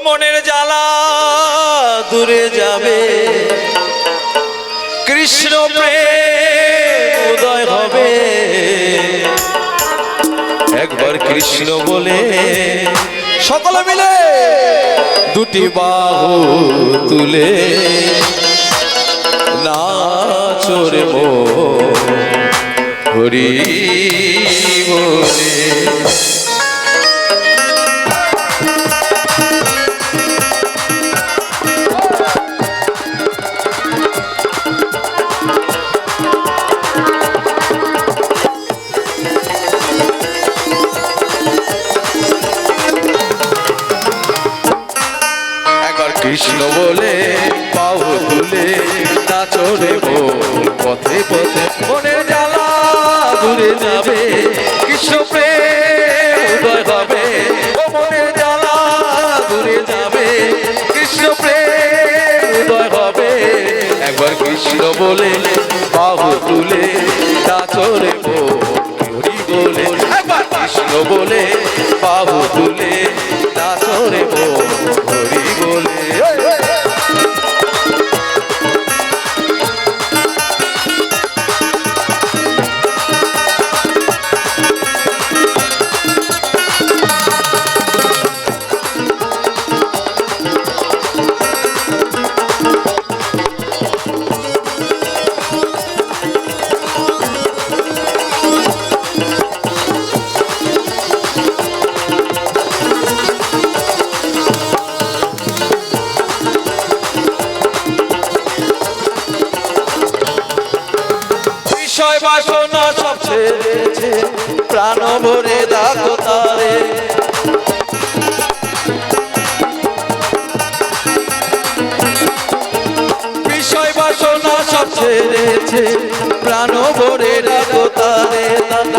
মনের জ্বালা দূরে যাবে, কৃষ্ণ প্রেম উদয় হবে। একবার কৃষ্ণ বলে সকলে মিলে দুটি বাহু তুলে নাচো রে মন হরি বলে। কৃষ্ণ বলে বাহু তুলে নাচো রে মন পথে পথে, মনের জ্বালা দূরে যাবে, কৃষ্ণ প্রেম উদয় হবে। ও মনের জ্বালা দূরে যাবে, কৃষ্ণ প্রেম উদয় হবে। একবার কৃষ্ণ বলে বাহু তুলে নাচো রে মন হরি বলে। একবার কৃষ্ণ বলে বাহু তুলে নাচো রে মন হরি বলে। বিষয় বাসনা সব ছেড়েছে, প্রাণ ভরে দেখো তারে। বিষয় বাসনা সব ছেড়েছে, প্রাণ ভরে দেখো তারে।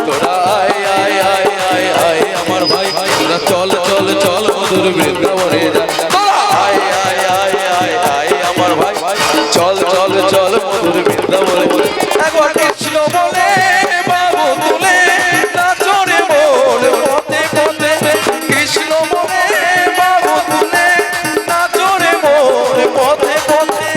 তোরা আয় আয় আয় আয় আয় আমার ভাই, তোরা চল চল চল মধুর বৃন্দাবনে যা। তোরা আয় আয় আয় আয় আয় আমার ভাই, চল চল চল মধুর বৃন্দাবনে। একবার কৃষ্ণ বলে বাহু তুলে নাচো রে মন পথে পথে, কৃষ্ণ বলে বাহু তুলে নাচো রে মন পথে পথে।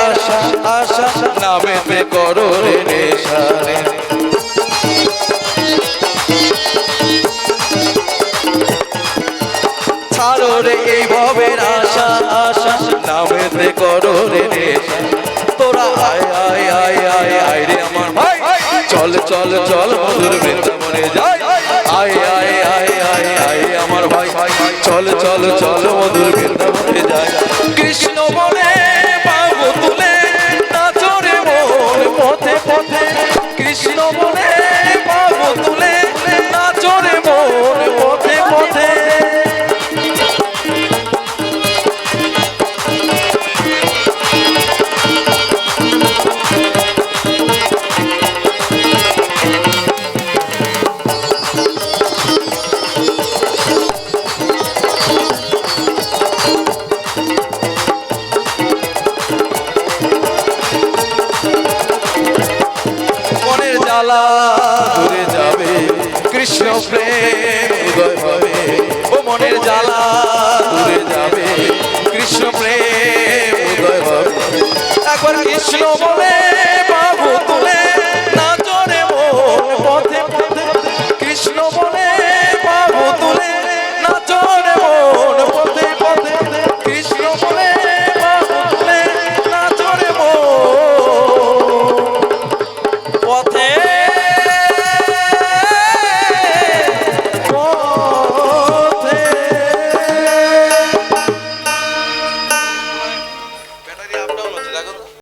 আশা আশা নামেতে করো রে নেশা রে। ছাড়ো রে এই ভবের আশা আশা নামেতে করো রে নেশা। তোরা আয় আয় আয় আয় আয় রে আমার ভাই, চল চল চল মধুর বৃন্দাবনে যাই। আয় আয় আয় আয় আয় আমার ভাই, চল চল চল মধুর বৃন্দাবনে যাই। কৃষ্ণ বলে বাহু তুলে নাচো রে মন পথে পথে, কৃষ্ণ বলে বাহু তুলে নাচো রে মন পথে পথে। জ্বালা দূরে যাবে, কৃষ্ণ প্রেম উদয় হবে। ও মনের জ্বালা দূরে যাবে, কৃষ্ণ প্রেম উদয় হবে। একবার কৃষ্ণ বলে বাহু